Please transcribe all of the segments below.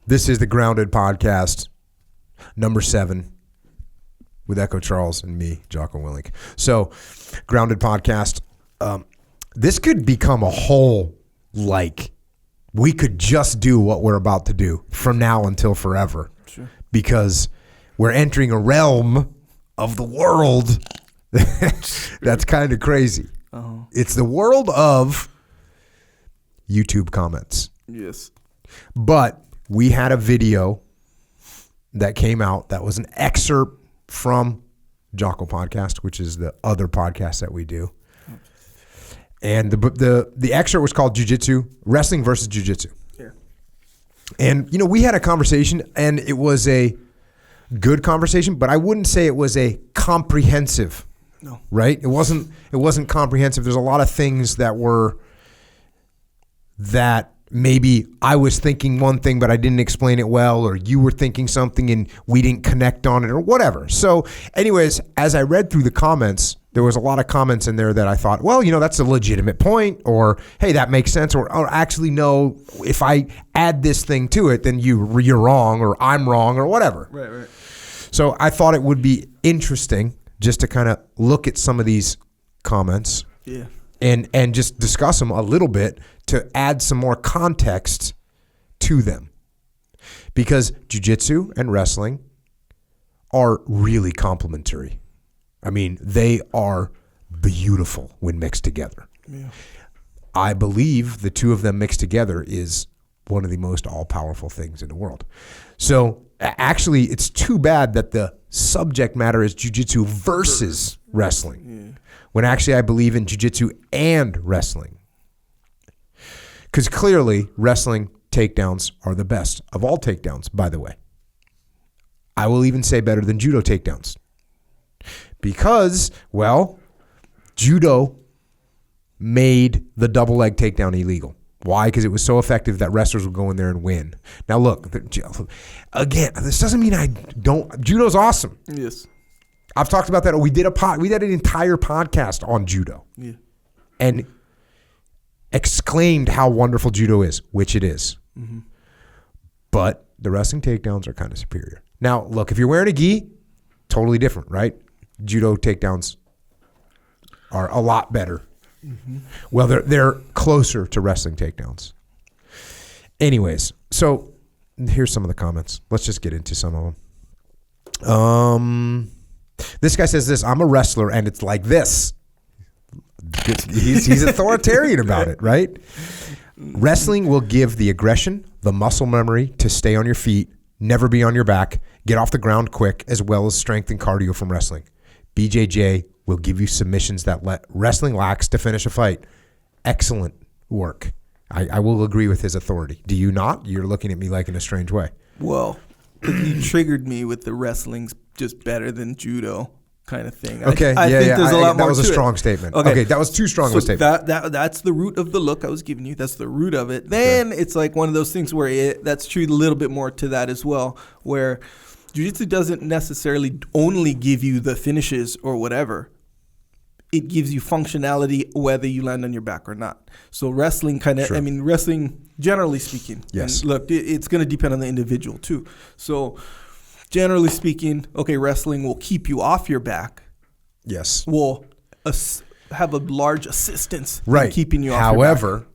This is the Grounded Podcast, number 7, with Echo Charles and me, Jocko Willink. So, Grounded Podcast, this could become a whole, we could just do what we're about to do from now until forever. Sure. Because we're entering a realm of the world that's kind of crazy. Uh-huh. It's the world of YouTube comments. Yes. But we had a video that came out that was an excerpt from Jocko Podcast, which is the other podcast that we do. And the excerpt was called Jiu Jitsu, Wrestling versus Jiu Jitsu. Yeah. And, we had a conversation, and it was a good conversation, but I wouldn't say it was a comprehensive. No. Right? It wasn't comprehensive. There's a lot of things that maybe I was thinking one thing, but I didn't explain it well, or you were thinking something and we didn't connect on it, or whatever. So anyways, as I read through the comments, there was a lot of comments in there that I thought, well, that's a legitimate point, or, hey, that makes sense, or actually, no, if I add this thing to it, then you're wrong, or I'm wrong, or whatever. Right. So I thought it would be interesting just to kind of look at some of these comments. Yeah. And just discuss them a little bit to add some more context to them. Because jiu-jitsu and wrestling are really complementary. I mean, they are beautiful when mixed together. Yeah. I believe the two of them mixed together is one of the most all-powerful things in the world. So actually, it's too bad that the subject matter is jiu-jitsu versus wrestling. Yeah. When actually I believe in jiu-jitsu and wrestling. Because clearly, wrestling takedowns are the best of all takedowns, by the way. I will even say better than judo takedowns. Because, well, judo made the double leg takedown illegal. Why? Because it was so effective that wrestlers would go in there and win. Now, look, again, this doesn't mean I don't. Judo's awesome. Yes. I've talked about that. We did an entire podcast on judo. Yeah. And exclaimed how wonderful judo is, which it is. Mm-hmm. But the wrestling takedowns are kind of superior. Now, look, if you're wearing a gi, totally different, right? Judo takedowns are a lot better. Mm-hmm. Well, they're closer to wrestling takedowns. Anyways, so here's some of the comments. Let's just get into some of them. This guy says this: I'm a wrestler, and it's like this. He's authoritarian about it, right? Wrestling will give the aggression, the muscle memory to stay on your feet, never be on your back, get off the ground quick, as well as strength and cardio from wrestling. BJJ will give you submissions that wrestling lacks to finish a fight. Excellent work. I will agree with his authority. Do you not? You're looking at me like in a strange way. Well, you triggered me with the wrestling's just better than judo kind of thing. Okay, I think there's a lot more. That was a to strong it. statement. Okay, that was too strong of a statement. That's the root of the look I was giving you. That's the root of it. Then it's like one of those things where that's true a little bit more to that as well, where jiu-jitsu doesn't necessarily only give you the finishes or whatever. It gives you functionality whether you land on your back or not. So wrestling wrestling, generally speaking. Yes. And look, it's going to depend on the individual too. So generally speaking, okay, wrestling will keep you off your back. Yes. Will have a large assistance in keeping you off However, your back.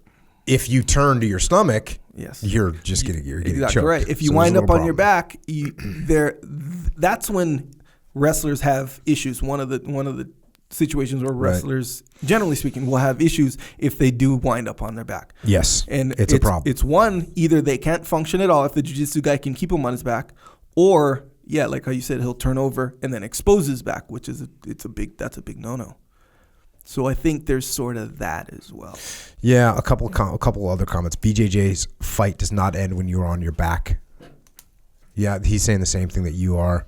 if you turn to your stomach, yes, you're getting exactly choked. Right. If you wind up on your back, that's when wrestlers have issues. One of the situations where wrestlers, generally speaking, will have issues if they do wind up on their back. Yes, and it's a problem. It's one, either they can't function at all if the jiu-jitsu guy can keep him on his back, or like how you said, he'll turn over and then expose his back, which is that's a big no-no. So I think there's sort of that as well. Yeah, a couple other comments. BJJ's fight does not end when you're on your back. Yeah, he's saying the same thing that you are.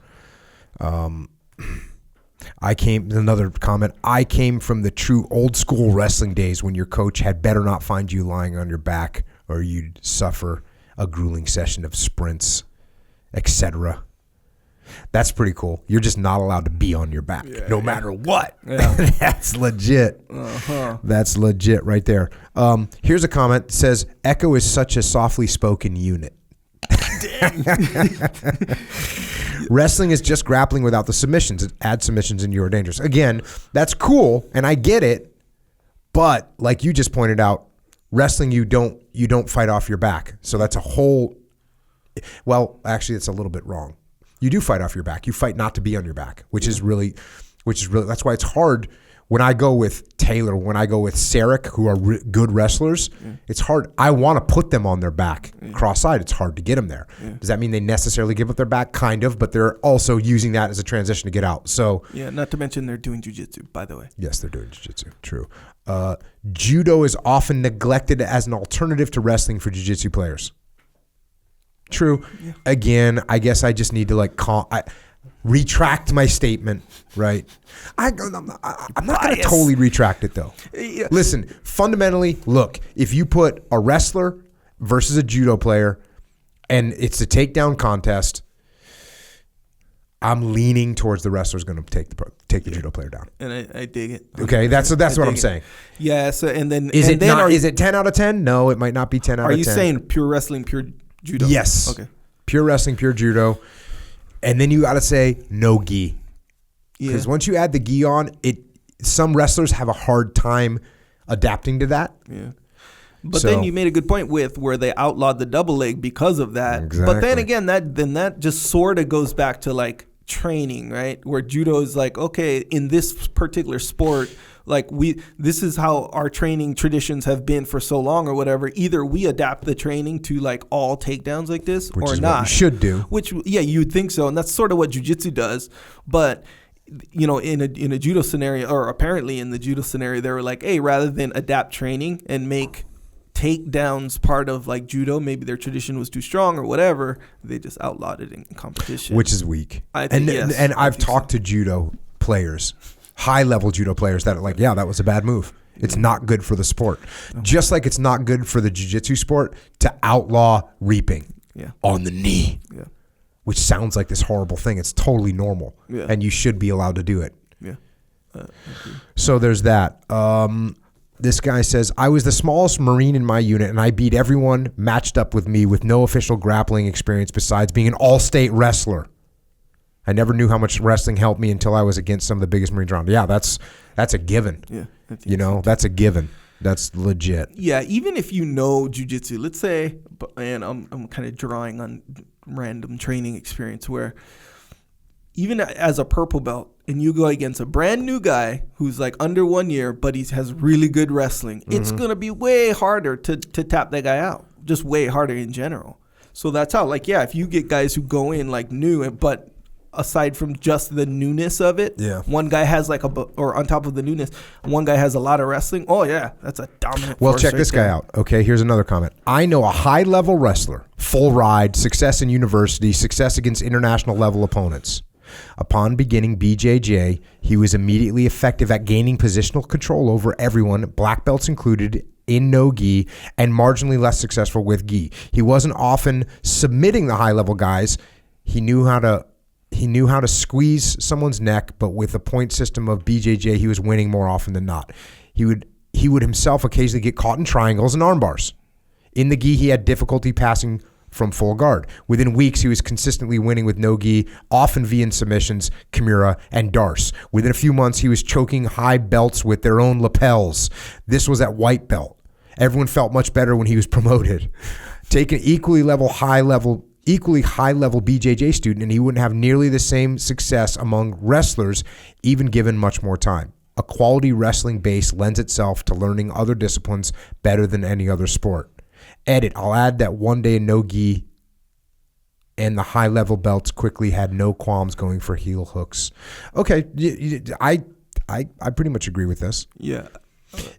Another comment, I came from the true old school wrestling days when your coach had better not find you lying on your back or you'd suffer a grueling session of sprints, etc. That's pretty cool. You're just not allowed to be on your back, no matter what. Yeah. That's legit. Uh-huh. That's legit right there. Here's a comment that says, Echo is such a softly spoken unit. Wrestling is just grappling without the submissions. Add submissions and you are dangerous. Again, that's cool, and I get it. But like you just pointed out, wrestling you don't fight off your back. So that's a whole. Well, actually, it's a little bit wrong. You do fight off your back. You fight not to be on your back, which is really. That's why it's hard. When I go with Taylor, when I go with Sarek, who are good wrestlers, it's hard. I want to put them on their back cross-eyed. It's hard to get them there. Does that mean they necessarily give up their back? Kind of, but they're also using that as a transition to get out. So not to mention they're doing jiu-jitsu, by the way. Yes, they're doing jiu-jitsu. True. Judo is often neglected as an alternative to wrestling for jiu-jitsu players. True. Yeah. Again, I guess I just need to retract my statement, right? I'm not going to totally retract it, though. Yeah. Listen, fundamentally, look, if you put a wrestler versus a judo player and it's a takedown contest, I'm leaning towards the wrestler's going to take the judo player down. And I dig it. Okay, that's what I'm saying. Yeah, so and then is it 10 out of 10? No, it might not be 10 out of 10. Are you saying pure wrestling, pure judo? Yes. Okay. Pure wrestling, pure judo. And then you got to say no gi. Because once you add the gi on, some wrestlers have a hard time adapting to that. Yeah. But then you made a good point with where they outlawed the double leg because of that. Exactly. But then again, that just sort of goes back to like training, right? Where judo is like, okay, in this particular sport, like this is how our training traditions have been for so long or whatever. Either we adapt the training to like all takedowns like this which or is not. What you should do. Which, you'd think so. And that's sort of what jiu-jitsu does. But in a judo scenario, or apparently in the judo scenario, they were like, hey, rather than adapt training and make takedowns part of like judo, maybe their tradition was too strong or whatever, they just outlawed it in competition, which is weak. And I've talked to judo players, high level judo players, that are like, yeah, that was a bad move. It's not good for the sport. Just like it's not good for the jiu-jitsu sport to outlaw reaping on the knee, which sounds like this horrible thing. It's totally normal, and you should be allowed to do it. So there's that. This guy says, I was the smallest Marine in my unit, and I beat everyone matched up with me with no official grappling experience besides being an all-state wrestler. I never knew how much wrestling helped me until I was against some of the biggest Marines around. Yeah, that's a given. Yeah, that's a given. That's legit. Yeah, even if you know jiu-jitsu, let's say, and I'm kind of drawing on random training experience where even as a purple belt, and you go against a brand new guy who's like under 1 year, but he has really good wrestling, it's going to be way harder to tap that guy out. Just way harder in general. So that's how, like, if you get guys who go in like new, but aside from just the newness of it, one guy has like or on top of the newness, one guy has a lot of wrestling. Oh yeah, that's a dominant. Well, check this guy out. Okay, here's another comment. I know a high-level wrestler, full ride, success in university, success against international level opponents. Upon beginning BJJ, he was immediately effective at gaining positional control over everyone, black belts included, in no gi, and marginally less successful with gi. He wasn't often submitting the high-level guys. He knew how to squeeze someone's neck, but with the point system of BJJ, he was winning more often than not. He would himself occasionally get caught in triangles and arm bars. In the gi, he had difficulty passing from full guard. Within weeks, he was consistently winning with no gi, often via submissions, kimura, and darce. Within a few months, he was choking high belts with their own lapels. This was at white belt. Everyone felt much better when he was promoted. Take an equally high level BJJ student, and he wouldn't have nearly the same success among wrestlers, even given much more time. A quality wrestling base lends itself to learning other disciplines better than any other sport. Edit, I'll add that one day in no gi and the high-level belts quickly had no qualms going for heel hooks. Okay, I pretty much agree with this. Yeah.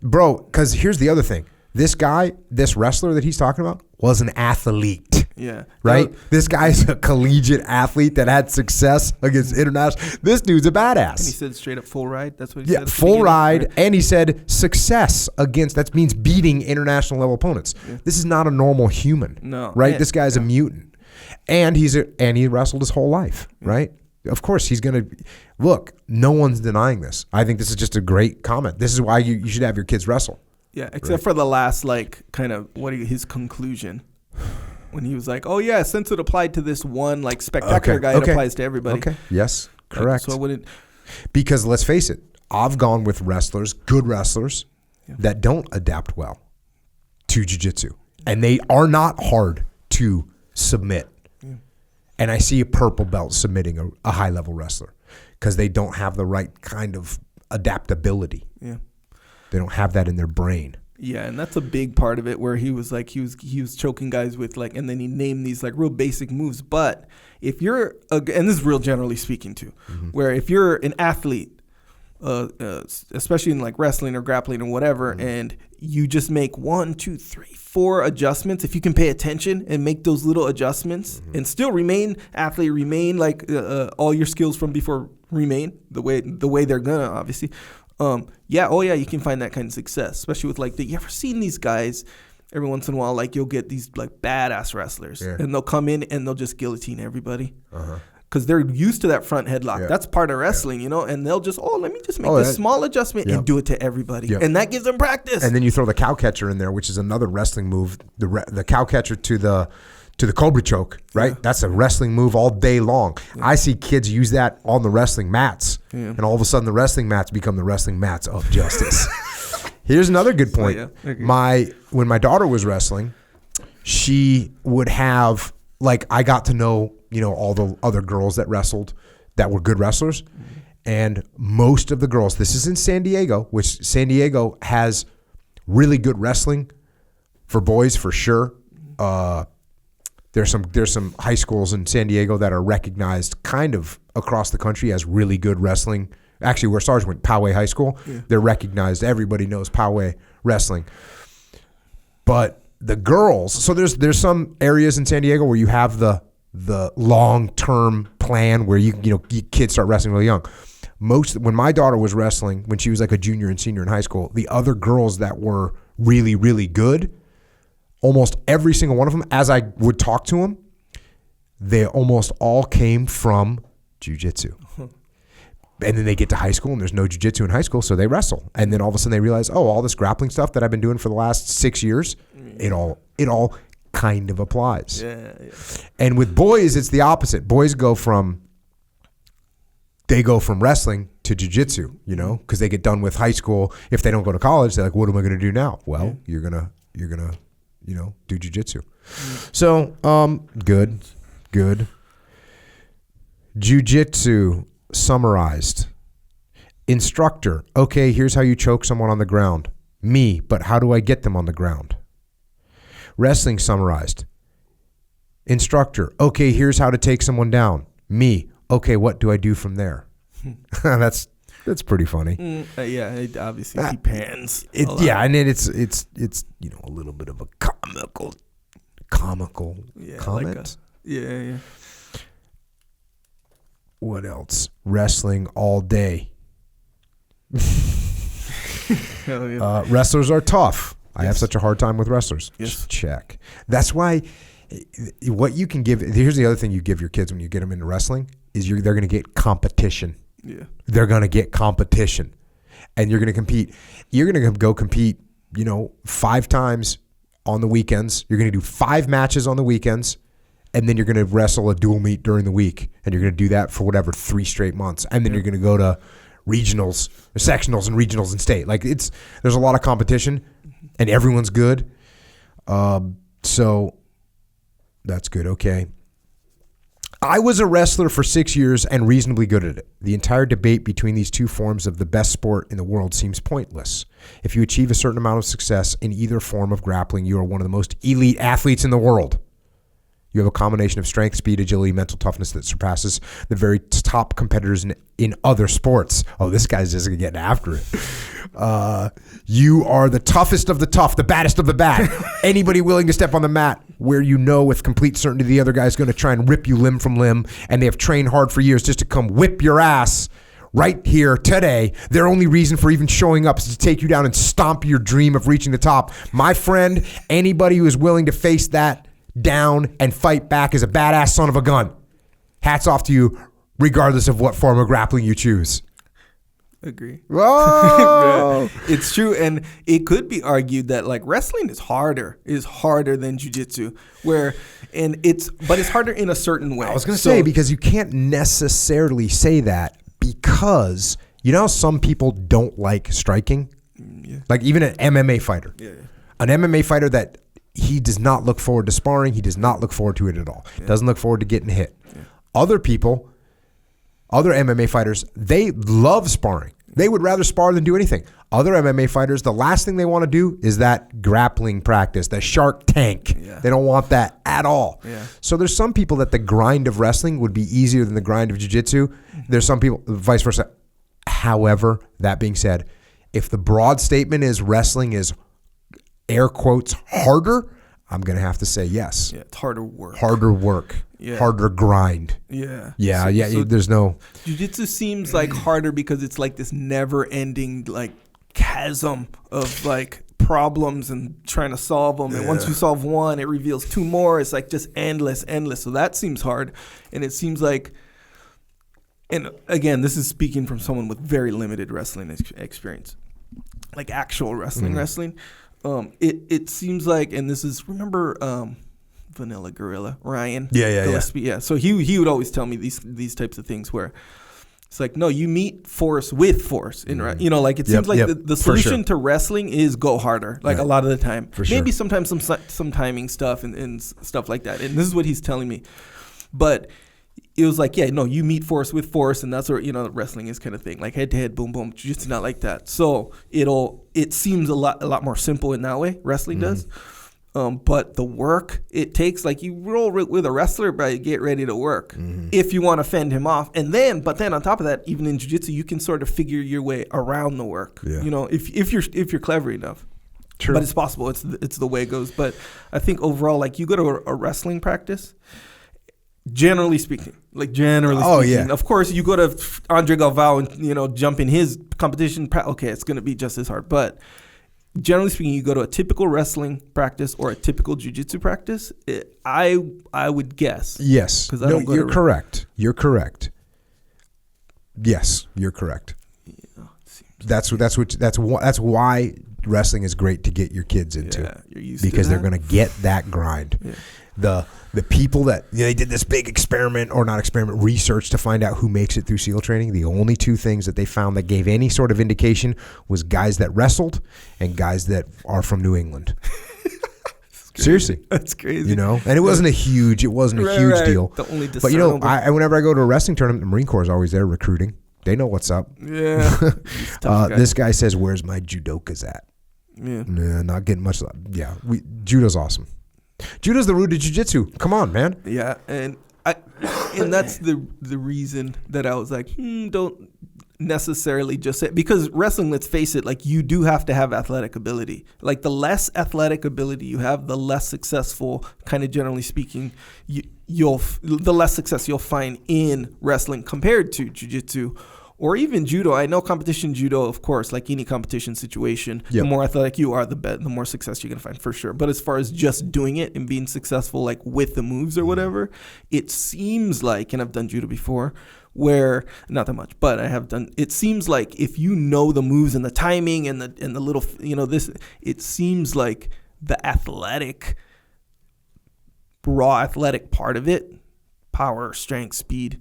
Bro, because here's the other thing. This guy, this wrestler that he's talking about, was an athlete. Yeah. Right? This guy's a collegiate athlete that had success against international. This dude's a badass. And he said straight up full ride. That's what he said. Yeah, full ride. Right? And he said success against, that means beating international level opponents. Yeah. This is not a normal human. No. Right? This guy's a mutant. And he wrestled his whole life. Yeah. Right? Of course, he's going to look. No one's denying this. I think this is just a great comment. This is why you should have your kids wrestle. Yeah, except for the last, like, kind of his conclusion. when he was like, "Oh yeah, since it applied to this one like spectacular guy, it applies to everybody." Okay. Yes. Correct. So I wouldn't. Because let's face it, I've gone with wrestlers, good wrestlers, that don't adapt well to jiu-jitsu. And they are not hard to submit. Yeah. And I see a purple belt submitting a high-level wrestler because they don't have the right kind of adaptability. Yeah. They don't have that in their brain. Yeah, and that's a big part of it where he was like, he was choking guys with like, and then he named these like real basic moves. But if you're, and this is real generally speaking too, where if you're an athlete, especially in like wrestling or grappling or whatever, and you just make 1, 2, 3, 4 adjustments, if you can pay attention and make those little adjustments and still remain athlete, remain like all your skills from before remain the way they're gonna, obviously. You can find that kind of success, especially with like you ever seen these guys every once in a while, like you'll get these like badass wrestlers and they'll come in and they'll just guillotine everybody because they're used to that front headlock. Yeah. That's part of wrestling, you know, and they'll just, let me just make this small adjustment and do it to everybody. Yep. And that gives them practice. And then you throw the cow catcher in there, which is another wrestling move, the cow catcher to the cobra choke, right? Yeah. That's a wrestling move all day long. Yeah. I see kids use that on the wrestling mats, and all of a sudden the wrestling mats become the wrestling mats of justice. Here's another good point. When my daughter was wrestling, she would have, like, I got to know, all the other girls that wrestled that were good wrestlers. And most of the girls, this is in San Diego, which San Diego has really good wrestling for boys for sure. There's some high schools in San Diego that are recognized kind of across the country as really good wrestling. Actually, where Sarge went, Poway High School, they're recognized. Everybody knows Poway wrestling. But the girls, so there's some areas in San Diego where you have the long-term plan where you kids start wrestling really young. When my daughter was wrestling, when she was like a junior and senior in high school, the other girls that were really, really good, almost every single one of them, as I would talk to them, they almost all came from jiu-jitsu. And then they get to high school and there's no jiu-jitsu in high school, so they wrestle. And then all of a sudden they realize, all this grappling stuff that I've been doing for the last 6 years, it all kind of applies. Yeah. And with boys, it's the opposite. Boys go from wrestling to jiu-jitsu, because they get done with high school. If they don't go to college, they're like, what am I going to do now? Well, you're gonna do jiu-jitsu. So, good. Jiu-jitsu summarized. Instructor, okay, here's how you choke someone on the ground. Me, but how do I get them on the ground? Wrestling summarized. Instructor, okay, here's how to take someone down. Me, okay, what do I do from there? That's pretty funny. It obviously depends. And it's a little bit of a comical comment. What else? Wrestling all day. Wrestlers are tough. I have such a hard time with wrestlers. Yes. Check. That's why what you can give. Here's the other thing you give your kids when you get them into wrestling is they're going to get competition. Yeah. They're going to get competition, and you're going to compete. You're going to go compete. 5 times on the weekends. You're going to do 5 matches on the weekends, and then you're going to wrestle a dual meet during the week, and you're going to do that for 3 straight months, and then you're going to go to regionals, sectionals, and regionals and state. Like there's a lot of competition. And everyone's good. So that's good. Okay. I was a wrestler for 6 years and reasonably good at it. The entire debate between these two forms of the best sport in the world seems pointless. If you achieve a certain amount of success in either form of grappling, you are one of the most elite athletes in the world. You have a combination of strength, speed, agility, mental toughness that surpasses the very top competitors in other sports. Oh, this guy's just getting after it. You are the toughest of the tough, the baddest of the bad. Anybody willing to step on the mat where with complete certainty the other guy's going to try and rip you limb from limb, and they have trained hard for years just to come whip your ass right here today. Their only reason for even showing up is to take you down and stomp your dream of reaching the top. My friend, anybody who is willing to face that down and fight back is a badass son of a gun. Hats off to you, regardless of what form of grappling you choose. Agree. Whoa! It's true, and it could be argued that like wrestling is harder than jiu-jitsu, but it's harder in a certain way. I was going to say, because you can't necessarily say that, because you know how some people don't like striking? Yeah. Like even an MMA fighter. Yeah. An MMA fighter that he does not look forward to sparring. He does not look forward to it at all. Yeah. Doesn't look forward to getting hit. Yeah. Other people, other MMA fighters, they love sparring. They would rather spar than do anything. Other MMA fighters, the last thing they want to do is that grappling practice, the Shark Tank. Yeah. They don't want that at all. Yeah. So there's some people that the grind of wrestling would be easier than the grind of jiu-jitsu. There's some people, vice versa. However, that being said, if the broad statement is wrestling is air quotes harder, I'm going to have to say yes. Yeah, it's harder work. Harder work. Yeah. Harder grind. Yeah. So there's no... Jiu-jitsu seems like harder because it's like this never-ending like chasm of like problems and trying to solve them. And once you solve one, it reveals two more. It's like just endless. So that seems hard. And it seems like, and again, this is speaking from someone with very limited wrestling experience, like actual wrestling. It seems like, and this is, remember Vanilla Gorilla, Ryan Gillespie? Yeah. So he would always tell me these types of things where it's like, no, you meet force with force. Like it seems like the solution to wrestling is go harder, like a lot of the time. Maybe sometimes some timing stuff and stuff like that. And this is what he's telling me. But it was like, you meet force with force, and that's where, wrestling is kind of thing, like head to head, boom, boom, jiu-jitsu not like that. So it seems a lot more simple in that way, wrestling does. But the work it takes, like you roll with a wrestler, but you get ready to work if you want to fend him off. But then on top of that, even in jiu-jitsu, you can sort of figure your way around the work, if you're clever enough. True. But it's possible. It's the way it goes. But I think overall, like you go to a wrestling practice, generally speaking, of course, you go to Andre Galvao and jump in his competition. Okay, it's going to be just as hard. But generally speaking, you go to a typical wrestling practice or a typical jiu-jitsu practice. I would guess. Yes. You're correct. You're correct. Yes, you're correct. That's why wrestling is great to get your kids into. Yeah, you're used because to they're going to get that grind. Yeah. The people that they did this big research to find out who makes it through SEAL training. The only two things that they found that gave any sort of indication was guys that wrestled and guys that are from New England. Seriously, that's crazy. And it wasn't a huge deal. The only but whenever I go to a wrestling tournament, the Marine Corps is always there recruiting. They know what's up. Yeah. This guy says, "Where's my judokas at?" Yeah. Nah, not getting much. Yeah, judo's awesome. Judo's the root of jiu-jitsu. Come on, man. Yeah, and that's the reason that I was like, don't necessarily just say, because wrestling, let's face it, like you do have to have athletic ability. Like the less athletic ability you have, the less successful, kind of generally speaking, the less success you'll find in wrestling compared to jiu-jitsu. Or even judo. I know competition judo, of course, like any competition situation, the more athletic you are, the more success you're going to find for sure. But as far as just doing it and being successful, like with the moves or whatever, it seems like, and I've done judo before, where, not that much, but I have done, it seems like if you know the moves and the timing and the little, this, it seems like the raw athletic part of it, power, strength, speed,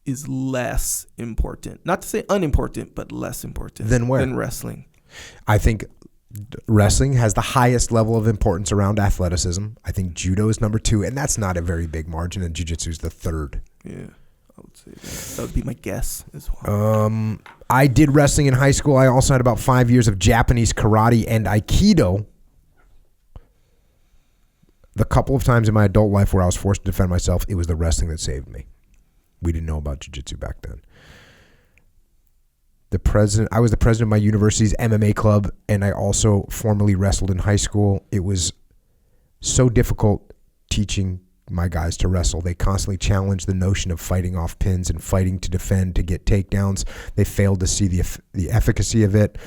is less important. Not to say unimportant, but less important than wrestling. I think wrestling has the highest level of importance around athleticism. I think judo is number 2, and that's not a very big margin, and jiu-jitsu is the 3rd. Yeah, I would say that would be my guess as well. I did wrestling in high school. I also had about 5 years of Japanese karate and aikido. The couple of times in my adult life where I was forced to defend myself, it was the wrestling that saved me. We didn't know about jiu-jitsu back then. I was the president of my university's MMA club, and I also formerly wrestled in high school. It was so difficult teaching my guys to wrestle. They constantly challenged the notion of fighting off pins and fighting to defend, to get takedowns. They failed to see the efficacy of it,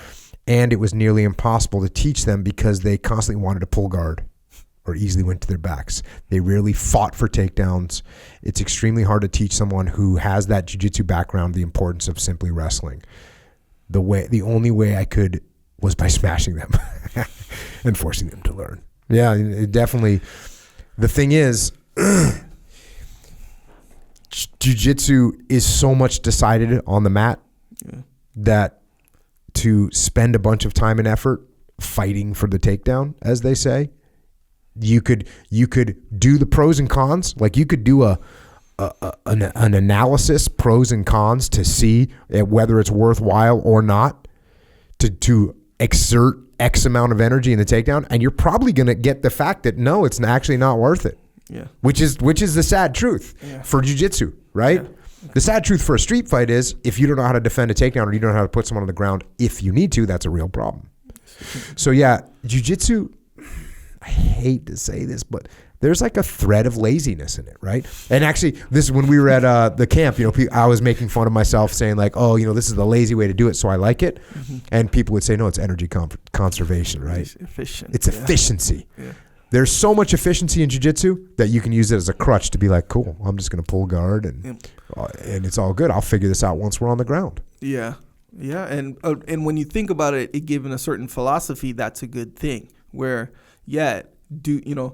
and it was nearly impossible to teach them because they constantly wanted to pull guard or easily went to their backs. They rarely fought for takedowns. It's extremely hard to teach someone who has that jiu-jitsu background the importance of simply wrestling. the only way I could was by smashing them and forcing them to learn. Yeah, it definitely. The thing is, jiu-jitsu is so much decided on the mat that to spend a bunch of time and effort fighting for the takedown, as they say, you could do the pros and cons. Like you could do an analysis, pros and cons, to see whether it's worthwhile or not to exert X amount of energy in the takedown, and you're probably going to get the fact that no, it's actually not worth it. Yeah. Which is the sad truth for jiu-jitsu, right? Yeah. The sad truth for a street fight is if you don't know how to defend a takedown or you don't know how to put someone on the ground, if you need to, that's a real problem. So yeah, jiu-jitsu, I hate to say this, but there's like a thread of laziness in it, right? And actually, this when we were at the camp, I was making fun of myself saying like, oh, this is the lazy way to do it, so I like it. Mm-hmm. And people would say, no, it's energy conservation, right? It's efficient. It's efficiency. Yeah. There's so much efficiency in jiu-jitsu that you can use it as a crutch to be like, cool, I'm just going to pull guard and it's all good. I'll figure this out once we're on the ground. Yeah. Yeah. And when you think about it, given a certain philosophy, that's a good thing where, do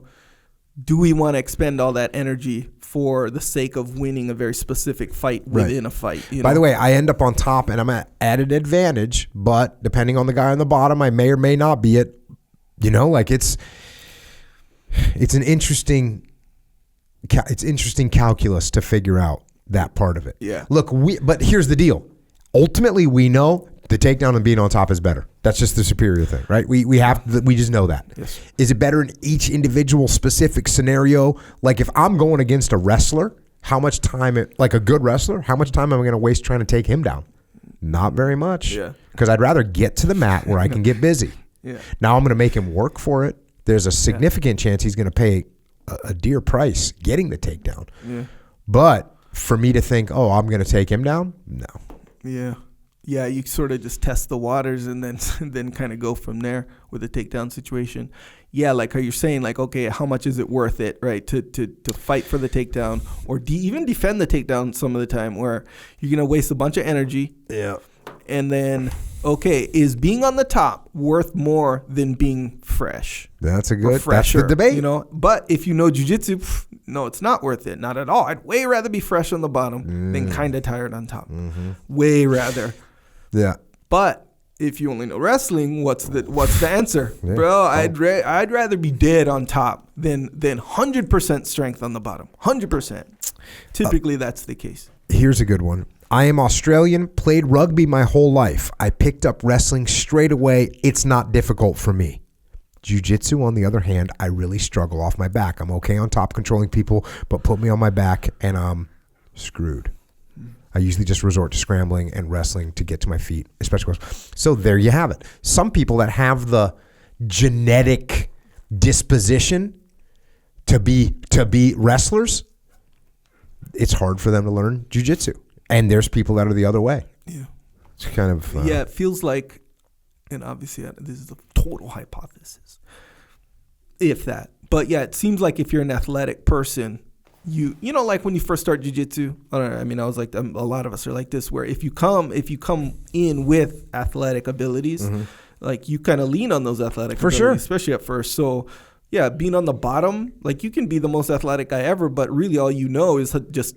we want to expend all that energy for the sake of winning a very specific fight within a fight? By the way, I end up on top and I'm at an advantage, but depending on the guy on the bottom, I may or may not be it. It's an interesting calculus to figure out that part of it. Yeah. Look, but here's the deal. Ultimately, we know the takedown and being on top is better. That's just the superior thing, right? We just know that. Yes. Is it better in each individual specific scenario? Like if I'm going against a wrestler, how much time, like a good wrestler, how much time am I going to waste trying to take him down? Not very much. Yeah. Because I'd rather get to the mat where I can get busy. Yeah. Now I'm going to make him work for it. There's a significant chance he's going to pay a dear price getting the takedown. Yeah. But for me to think, oh, I'm going to take him down? No. Yeah. Yeah, you sort of just test the waters and then kind of go from there with the takedown situation. Yeah, like how you're saying, like, okay, how much is it worth it, right, to fight for the takedown or even defend the takedown some of the time where you're going to waste a bunch of energy. Yeah. And then, okay, is being on the top worth more than being fresh? That's the debate. But if you know jiu-jitsu, no, it's not worth it. Not at all. I'd way rather be fresh on the bottom than kind of tired on top. Mm-hmm. Way rather. Yeah. But if you only know wrestling, what's the answer? Yeah. Bro, I'd rather be dead on top than 100% strength on the bottom. 100%. Typically, that's the case. Here's a good one. I am Australian, played rugby my whole life. I picked up wrestling straight away. It's not difficult for me. Jiu-jitsu, on the other hand, I really struggle off my back. I'm okay on top controlling people, but put me on my back and I'm screwed. I usually just resort to scrambling and wrestling to get to my feet, especially. So there you have it. Some people that have the genetic disposition to be wrestlers, it's hard for them to learn jiu-jitsu. And there's people that are the other way. Yeah. It's kind of... it feels like, and obviously this is a total hypothesis, if that. But yeah, it seems like if you're an athletic person, you like when you first start jiu-jitsu, I was like, a lot of us are like this, where if you come in with athletic abilities, like you kind of lean on those athletic abilities, sure, especially at first. So yeah, being on the bottom, like you can be the most athletic guy ever, but really all you know is just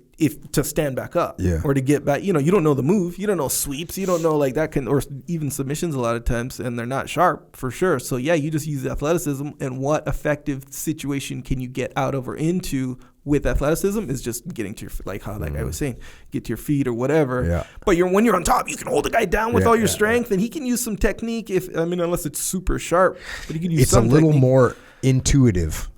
to stand back up or to get back. You don't know the move, you don't know sweeps, you don't know like that or even submissions a lot of times, and they're not sharp for sure. So yeah, you just use athleticism, and what effective situation can you get out of or into with athleticism is just getting to your, like how that guy was saying, get to your feet or whatever. Yeah. But when you're on top, you can hold the guy down with all your strength, and he can use some technique unless it's super sharp, but he can use some technique. It's a little more intuitive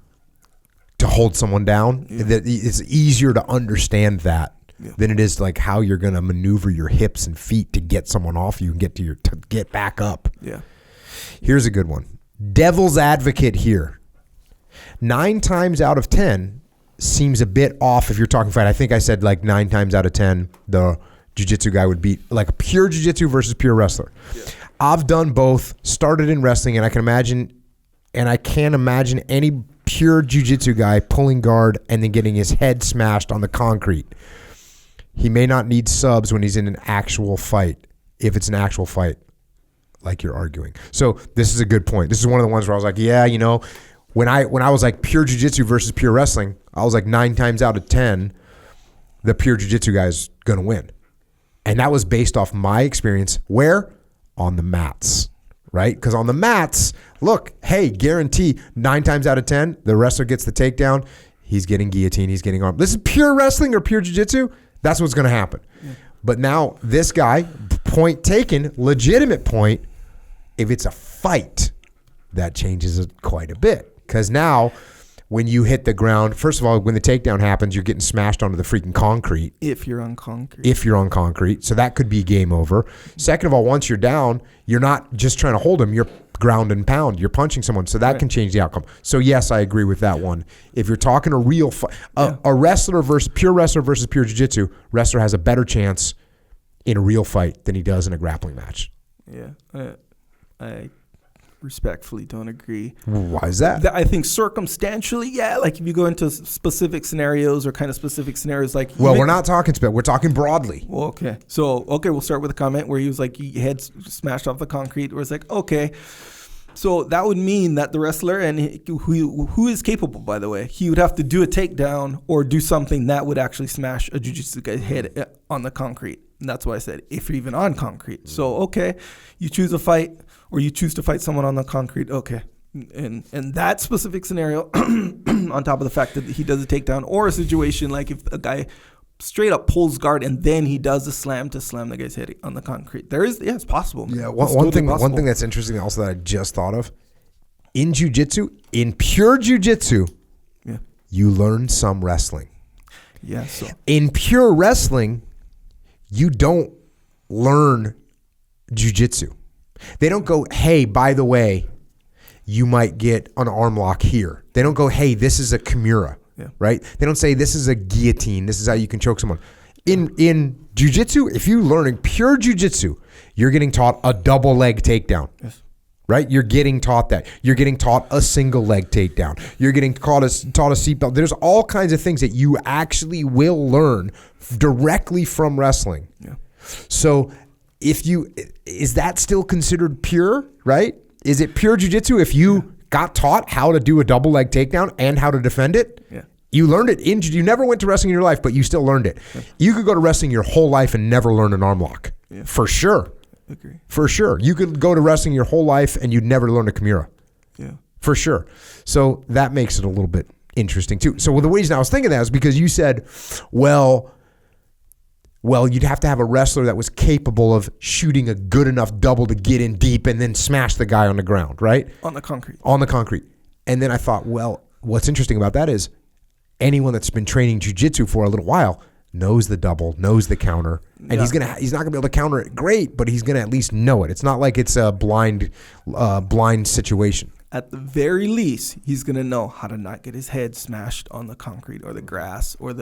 to hold someone down. That it's easier to understand that than it is like how you're going to maneuver your hips and feet to get someone off you and to get back up. Yeah. Here's a good one. Devil's advocate here. 9 times out of 10 seems a bit off if you're talking fight. I think I said like 9 times out of 10 the jiu-jitsu guy would beat like a pure jiu-jitsu versus pure wrestler. Yeah. I've done both, started in wrestling, and I can't imagine any pure jiu-jitsu guy pulling guard and then getting his head smashed on the concrete. He may not need subs when he's in an actual fight. if it's an actual fight, like you're arguing. So this is a good point. This is one of the ones where I was like, yeah, you know, when I was like pure jiu-jitsu versus pure wrestling, I was like 9 times out of 10, the pure jiu-jitsu guy's gonna win. And that was based off my experience. Where? On the mats, right? Because on the mats, look, hey, guarantee 9 times out of 10, the wrestler gets the takedown. He's getting guillotine. He's getting armed. This is pure wrestling or pure jiu-jitsu. That's what's going to happen. Yeah. But now this guy, point taken, legitimate point. If it's a fight, that changes it quite a bit. Because now when you hit the ground, first of all, when the takedown happens, you're getting smashed onto the freaking concrete. If you're on concrete. If you're on concrete. So that could be game over. Second of all, once you're down, you're not just trying to hold him. You're ground and pound. You're punching someone. So that can change the outcome. So yes, I agree with that one. If you're talking a real fight, a wrestler versus pure jiu-jitsu, wrestler has a better chance in a real fight than he does in a grappling match. Yeah. I respectfully don't agree. Why is that? I think circumstantially, yeah, like if you go into specific scenarios or kind of specific scenarios, like... Well, we're not talking we're talking broadly. Well, okay. So, we'll start with a comment where he was like, he head smashed off the concrete, where it's like, okay. So that would mean that the wrestler, and who is capable, by the way, he would have to do a takedown or do something that would actually smash a jiu-jitsu guy's head on the concrete. And that's why I said, if you're even on concrete. So, okay, you choose a fight, or you choose to fight someone on the concrete, okay. And that specific scenario, on top of the fact that he does a takedown, or a situation like if a guy straight up pulls guard and then he does a slam to slam the guy's head on the concrete. It's possible. Yeah, one thing that's interesting also that I just thought of, in jiu-jitsu, in pure jiu-jitsu, you learn some wrestling. Yeah, so. In pure wrestling, you don't learn jiu-jitsu. They don't go, hey, by the way, you might get an arm lock here. They don't go, hey, this is a Kimura, right? They don't say this is a guillotine. This is how you can choke someone. In jiu-jitsu, if you're learning pure jiu-jitsu, you're getting taught a double leg takedown, right? You're getting taught that. You're getting taught a single leg takedown. You're getting taught a seatbelt. There's all kinds of things that you actually will learn directly from wrestling. Yeah. So is that still considered pure, right? Is it pure jiu-jitsu if you got taught how to do a double leg takedown and how to defend it? Yeah. You learned it you never went to wrestling in your life, but you still learned it. Yeah. You could go to wrestling your whole life and never learn an arm lock. Yeah. For sure. Agree. For sure. You could go to wrestling your whole life and you'd never learn a Kimura. Yeah. For sure. So that makes it a little bit interesting too. So the reason I was thinking that is because you said, well, you'd have to have a wrestler that was capable of shooting a good enough double to get in deep and then smash the guy on the ground, right? On the concrete. On the concrete. And then I thought, well, what's interesting about that is anyone that's been training jiu-jitsu for a little while knows the double, knows the counter, and he's not gonna be able to counter it great, but he's gonna at least know it. It's not like it's a blind situation. At the very least, he's gonna know how to not get his head smashed on the concrete or the grass or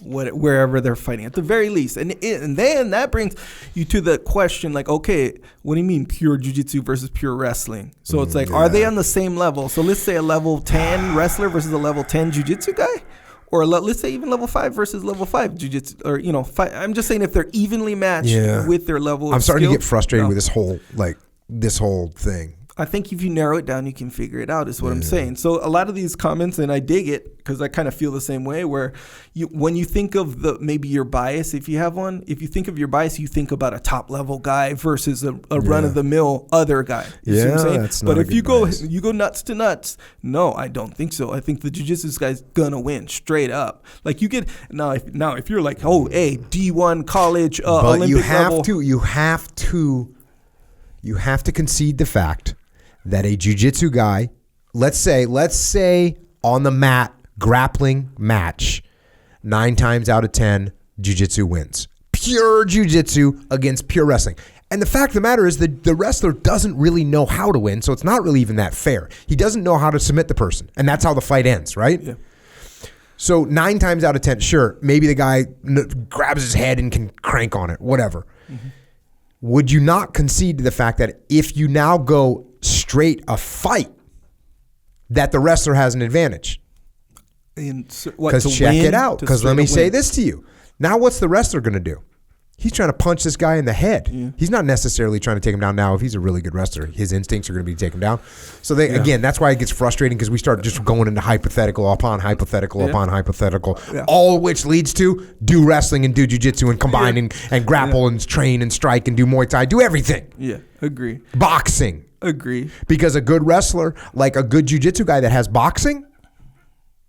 wherever they're fighting. At the very least, and then that brings you to the question, like, okay, what do you mean pure jiu-jitsu versus pure wrestling? So it's like, are they on the same level? So let's say a level 10 wrestler versus a level 10 jiu-jitsu guy. Or let's say even level 5 versus level 5 jiu-jitsu, or I'm just saying if they're evenly matched with their level. I'm starting to get frustrated with this whole thing. I think if you narrow it down, you can figure it out. Is what I'm saying. So a lot of these comments, and I dig it because I kind of feel the same way. Where when you think of maybe your bias, if you have one, if you think of your bias, you think about a top level guy versus a run of the mill other guy. You see what I'm saying? That's not. But if you go nuts to nuts, no, I don't think so. I think the jiu-jitsu guy's gonna win straight up. Like you get now if you're like, oh, hey, D1 college, Olympic level, you have to concede the fact that a jiu-jitsu guy, let's say on the mat, grappling match, 9 times out of 10, jiu-jitsu wins. Pure jiu-jitsu against pure wrestling. And the fact of the matter is that the wrestler doesn't really know how to win, so it's not really even that fair. He doesn't know how to submit the person, and that's how the fight ends, right? Yeah. So 9 times out of 10, sure, maybe the guy grabs his head and can crank on it, whatever. Mm-hmm. Would you not concede to the fact that if you now go straight a fight, that the wrestler has an advantage? Because check it out. Because let me say this to you. Now what's the wrestler going to do? He's trying to punch this guy in the head. Yeah. He's not necessarily trying to take him down. Now, if he's a really good wrestler, his instincts are going to be to take him down. So, again, that's why it gets frustrating because we start just going into hypothetical upon hypothetical upon hypothetical, all of which leads to do wrestling and do jiu-jitsu and combine and grapple and train and strike and do Muay Thai, do everything. Yeah, agree. Boxing. Agree. Because a good wrestler, like a good jiu-jitsu guy that has boxing,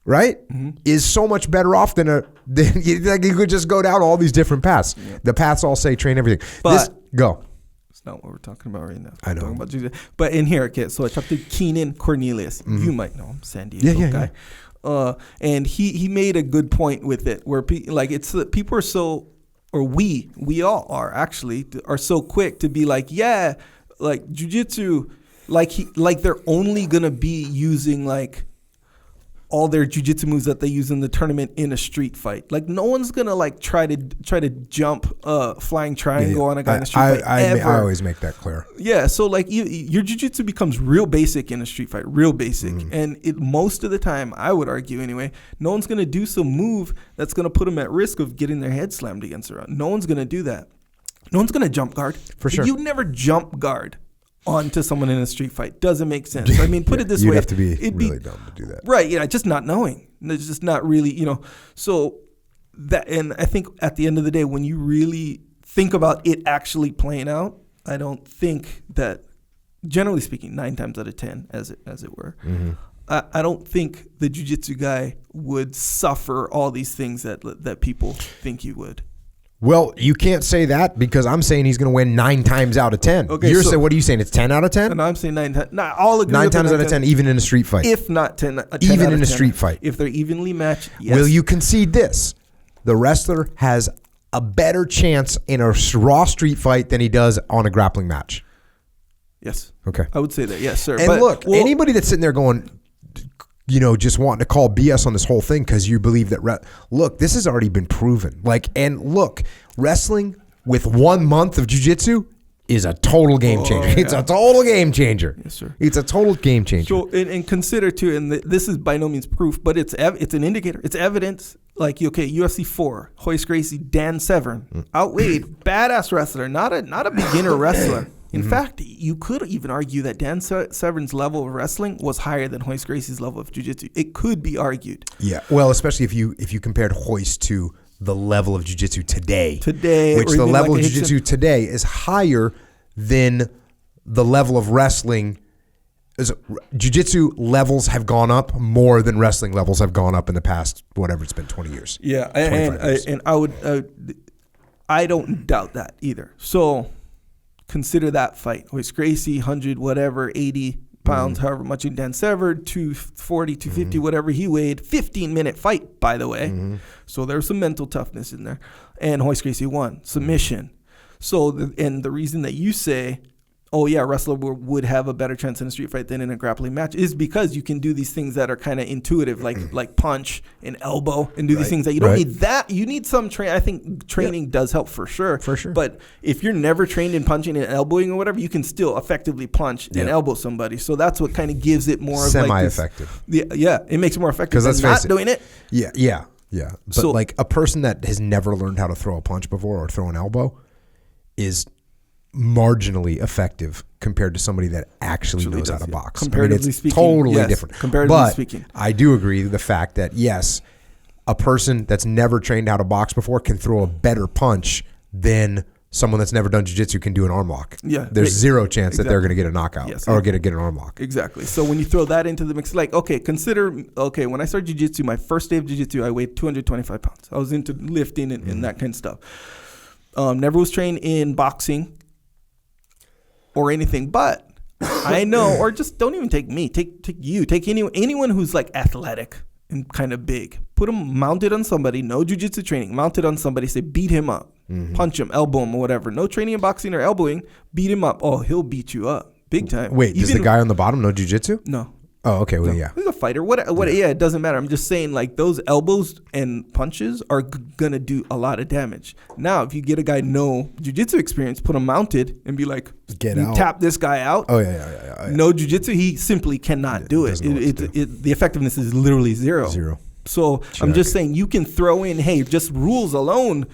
right, is so much better off than like you could just go down all these different paths. Yeah. The paths all say train everything. But go. It's not what we're talking about right now. I know. But in here, okay, so I talked to Keenan Cornelius. You might know him, San Diego guy. Yeah. And he made a good point with it where people are so, or we all are actually, are so quick to be like, yeah, like jiu-jitsu, like they're only going to be using like all their jiu-jitsu moves that they use in the tournament in a street fight. Like no one's gonna like try to jump a flying triangle on a guy in a street fight. I always make that clear. Yeah, so like your jiu-jitsu becomes real basic in a street fight, real basic, and most of the time, I would argue anyway, no one's gonna do some move that's gonna put them at risk of getting their head slammed against the round. No one's gonna do that. No one's gonna jump guard. For sure, you never jump guard onto someone in a street fight. Doesn't make sense. I mean, put it this way. You'd have to be really dumb to do that. Right, yeah, just not knowing. It's just not really, So that, and I think at the end of the day, when you really think about it actually playing out, I don't think that, generally speaking, 9 times out of 10, as it were, I don't think the jiu-jitsu guy would suffer all these things that people think he would. Well, you can't say that because I'm saying he's going to win 9 times out of 10. Okay, you're saying, what are you saying? It's 10 out of 10? And I'm saying 9 times. Nah, I'll agree 9 times out of 10, even in a street fight. If not 10 even in a street fight. If they're evenly matched, yes. Will you concede this? The wrestler has a better chance in a raw street fight than he does on a grappling match. Yes. Okay. I would say that. Yes, sir. And anybody that's sitting there going, just wanting to call BS on this whole thing because you believe that, look, this has already been proven. Wrestling with 1 month of jiu-jitsu is a total game changer. Yeah. It's a total game changer. Yes, sir. It's a total game changer. So, and consider too, and this is by no means proof, but it's an indicator. It's evidence. Like, UFC 4, Royce Gracie, Dan Severn, outweighed, badass wrestler, not a beginner wrestler. In fact, you could even argue that Dan Severn's level of wrestling was higher than Royce Gracie's level of jiu-jitsu. It could be argued. Yeah, well, especially if you compared Royce to the level of jiu-jitsu today, which the level of jiu-jitsu today is higher than the level of wrestling. Jiu-jitsu levels have gone up more than wrestling levels have gone up in the past, whatever it's been, 20 years. Yeah, and I don't doubt that either. So consider that fight. Royce Gracie, 100, whatever, 80 pounds, however much Dan Severn, 240, 250, whatever he weighed. 15-minute fight, by the way. So there's some mental toughness in there. And Royce Gracie won. Submission. So, the reason that you say, oh yeah, wrestler would have a better chance in a street fight than in a grappling match is because you can do these things that are kind of intuitive, like punch and elbow, and do these things that you don't need that. You need some training. I think training does help for sure. For sure. But if you're never trained in punching and elbowing or whatever, you can still effectively punch and elbow somebody. So that's what kind of gives it more semi-effective. Yeah, it makes it more effective than not doing it. Yeah. But so, like a person that has never learned how to throw a punch before or throw an elbow is marginally effective compared to somebody that actually knows how to box. Comparatively speaking, totally different. Comparatively speaking, I do agree with the fact that yes, a person that's never trained how to box before can throw a better punch than someone that's never done jiu-jitsu can do an arm lock. Yeah, there's zero chance that they're going to get a knockout or get an arm lock. Exactly. So when you throw that into the mix, when I started jiu-jitsu, my first day of jiu-jitsu, I weighed 225 pounds. I was into lifting and that kind of stuff. Never was trained in boxing or anything, but I know, or just don't even take me, take anyone who's like athletic and kind of big, put him mounted on somebody, no jiu-jitsu training, mounted on somebody, say beat him up, punch him, elbow him, or whatever, no training in boxing or elbowing, beat him up. Oh, he'll beat you up big time. Wait, does the guy on the bottom know jiu-jitsu? No. Oh, okay. Well, He's a fighter. Yeah, it doesn't matter. I'm just saying, like, those elbows and punches are gonna do a lot of damage. Now, if you get a guy no jiu-jitsu experience, put him mounted and be like, tap this guy out. Oh yeah. No jiu-jitsu, he simply cannot do it. The effectiveness is literally zero. So I'm just saying, you can throw in, hey, just rules alone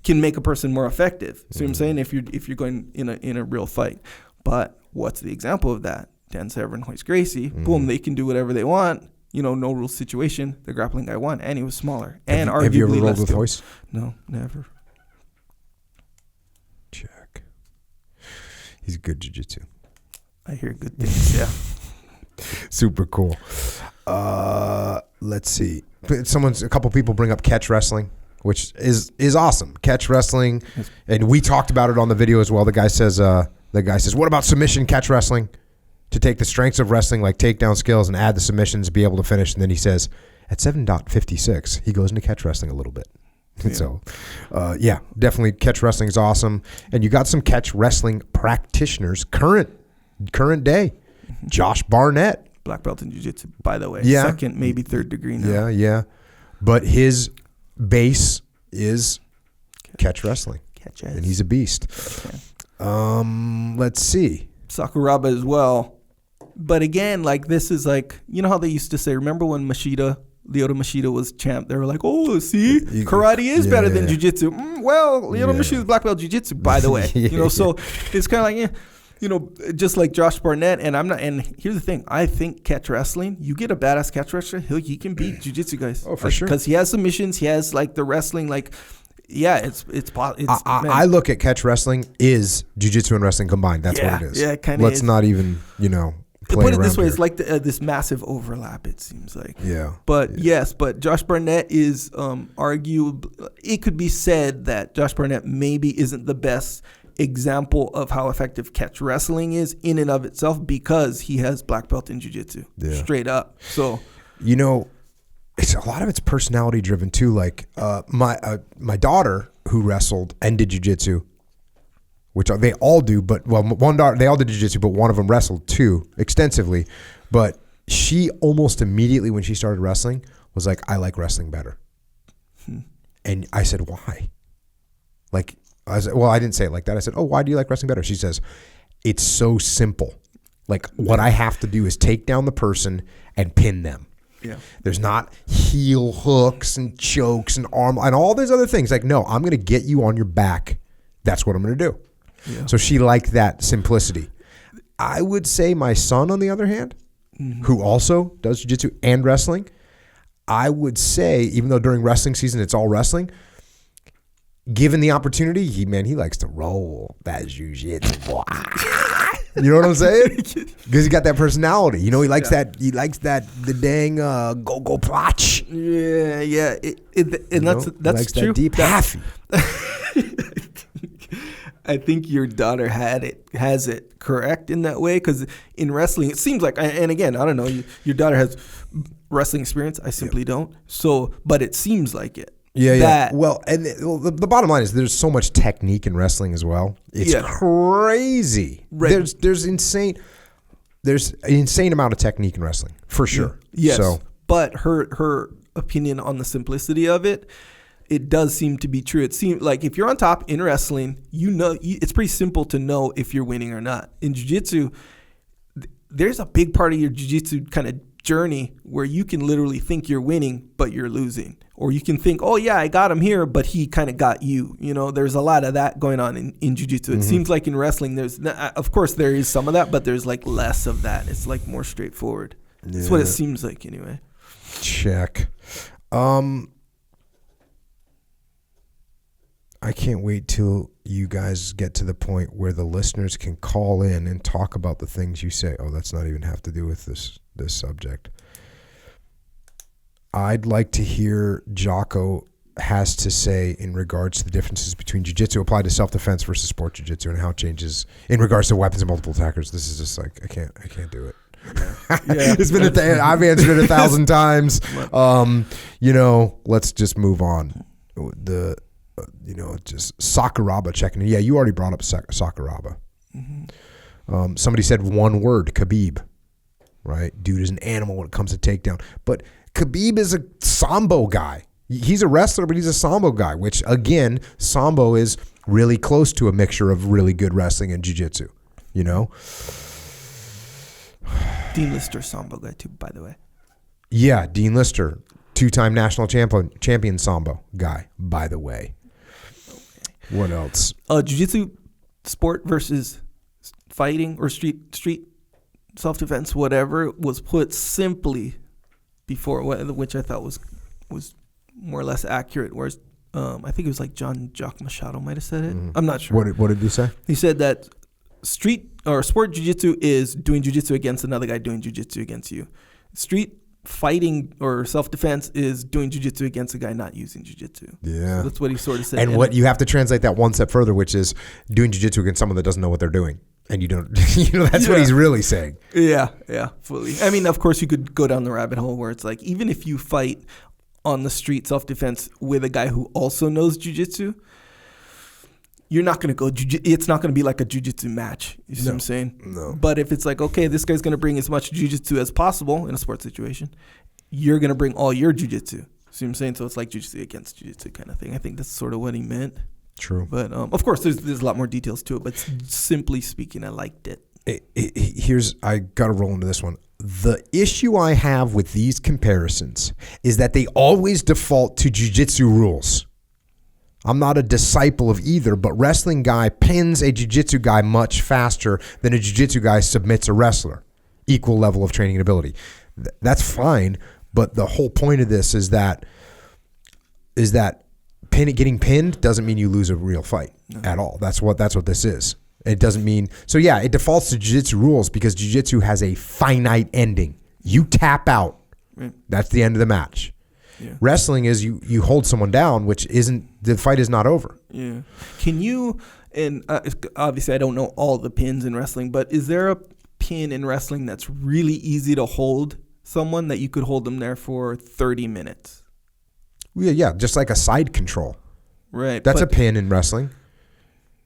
can make a person more effective. See what I'm saying? If you're going in a real fight. But what's the example of that? Dan Severn, Hoist Gracie, boom, they can do whatever they want. No rules situation. The grappling guy won, and he was smaller. And arguably have you ever rolled less with skilled. Hoist? No, never. Check. He's a good jiu-jitsu. I hear good things. Yeah. Super cool. Let's see. A couple people bring up catch wrestling, which is awesome. Catch wrestling, and we talked about it on the video as well. The guy says, "What about submission catch wrestling? To take the strengths of wrestling like takedown skills and add the submissions, be able to finish." And then he says, at 7.56, he goes into catch wrestling a little bit. Yeah. So, definitely catch wrestling is awesome. And you got some catch wrestling practitioners, current day. Josh Barnett. Black belt in jiu-jitsu, by the way. Yeah. Second, maybe third degree now. Yeah. But his base is catch wrestling. And he's a beast. Okay. Let's see. Sakuraba as well. But again, like this is like, how they used to say, remember when Lyoto Machida was champ? They were like, oh, see, karate is better than jiu-jitsu. Lyoto Machida's black belt jiu-jitsu, by the way. So it's kind of like, just like Josh Barnett, and here's the thing, I think catch wrestling, you get a badass catch wrestler, he can beat jiu-jitsu guys. Oh, for sure. Because he has submissions, he has like the wrestling, like, I look at catch wrestling is jiu-jitsu and wrestling combined. That's what it is. Yeah, it kind of Let's not even, put it this way, here. it's like this massive overlap, it seems like. Yeah. But but Josh Barnett is arguably, it could be said that Josh Barnett maybe isn't the best example of how effective catch wrestling is in and of itself because he has black belt in jiu-jitsu. Straight up. So, it's a lot of it's personality driven too. Like my daughter who wrestled and did jiu-jitsu, which they all do, but one daughter, they all did jiu-jitsu, but one of them wrestled too extensively. But she almost immediately when she started wrestling was like, I like wrestling better. And I said, why? Like, I didn't say it like that. I said, oh, why do you like wrestling better? She says, it's so simple. Like what I have to do is take down the person and pin them. Yeah. There's not heel hooks and chokes and arm and all these other things. Like, no, I'm going to get you on your back. That's what I'm going to do. Yeah. So she liked that simplicity. I would say my son, on the other hand, who also does jiu-jitsu and wrestling, I would say, even though during wrestling season it's all wrestling, given the opportunity, he likes to roll that jiu-jitsu. You know what I'm saying? Because he got that personality. He likes that. He likes that the dang go plotch. Yeah. And that's true. That deep halfy. I think your daughter has it correct in that way, because in wrestling it seems like, and again, I don't know, your daughter has wrestling experience. I simply don't. So, but it seems like it. Yeah. Well, and the bottom line is there's so much technique in wrestling as well. It's crazy. Right. There's an insane amount of technique in wrestling for sure. Yes. So, but her opinion on the simplicity of it does seem to be true. It seems like if you're on top in wrestling, it's pretty simple to know if you're winning or not. In jiu-jitsu, there's a big part of your jiu-jitsu kind of journey where you can literally think you're winning, but you're losing. Or you can think, oh yeah, I got him here, but he kind of got you. There's a lot of that going on in jiu-jitsu. It seems like in wrestling, of course there is some of that, but there's like less of that. It's like more straightforward. Yeah. That's what it seems like anyway. Check. I can't wait till you guys get to the point where the listeners can call in and talk about the things you say. Oh, that's not even have to do with this subject. I'd like to hear Jocko has to say in regards to the differences between jiu-jitsu applied to self-defense versus sport jiu-jitsu and how it changes in regards to weapons and multiple attackers. This is just like, I can't do it. Yeah. It's been I've answered it 1,000 times. Let's just move on. Just Sakuraba checking in. Yeah, you already brought up Sakuraba. Mm-hmm. Somebody said one word, Khabib. Right? Dude is an animal when it comes to takedown. But Khabib is a Sambo guy. He's a wrestler, but he's a Sambo guy, which, again, Sambo is really close to a mixture of really good wrestling and jiu-jitsu, Dean Lister, Sambo guy, too, by the way. Yeah, Dean Lister, 2-time national champion Sambo guy, by the way. What else? Jiu-jitsu sport versus fighting or street self-defense, whatever, was put simply before, which I thought was more or less accurate. Whereas I think it was like Jocko Machado might have said it. I'm not sure. What did he say? He said that street or sport jiu-jitsu is doing jiu-jitsu against another guy doing jiu-jitsu against you. Street fighting or self-defense is doing jiu-jitsu against a guy not using jiu-jitsu. Yeah. So that's what he sort of said. And what you have to translate that one step further, which is doing jiu-jitsu against someone that doesn't know what they're doing. And you don't, that's what he's really saying. Yeah, fully. I mean, of course, you could go down the rabbit hole where it's like, even if you fight on the street self-defense with a guy who also knows jiu-jitsu, you're not going to go, it's not going to be like a jiu-jitsu match. You see what I'm saying? No. But if it's like, okay, this guy's going to bring as much jiu-jitsu as possible in a sports situation, you're going to bring all your jiu-jitsu. See what I'm saying? So it's like jiu-jitsu against jiu-jitsu kind of thing. I think that's sort of what he meant. True. But of course, there's a lot more details to it. But simply speaking, I liked it. I got to roll into this one. The issue I have with these comparisons is that they always default to jiu-jitsu rules. I'm not a disciple of either, but wrestling guy pins a jiu-jitsu guy much faster than a jiu-jitsu guy submits a wrestler. Equal level of training and ability. That's fine, but the whole point of this is that getting pinned doesn't mean you lose a real fight at all. That's what this is. It doesn't mean, so yeah, it defaults to jiu-jitsu rules because jiu-jitsu has a finite ending. You tap out. Right. That's the end of the match. Yeah. Wrestling is you hold someone down, which isn't, the fight is not over. Yeah. Can you, and obviously I don't know all the pins in wrestling, but is there a pin in wrestling that's really easy to hold someone that you could hold them there for 30 minutes? Yeah, just like a side control. Right. That's a pin in wrestling.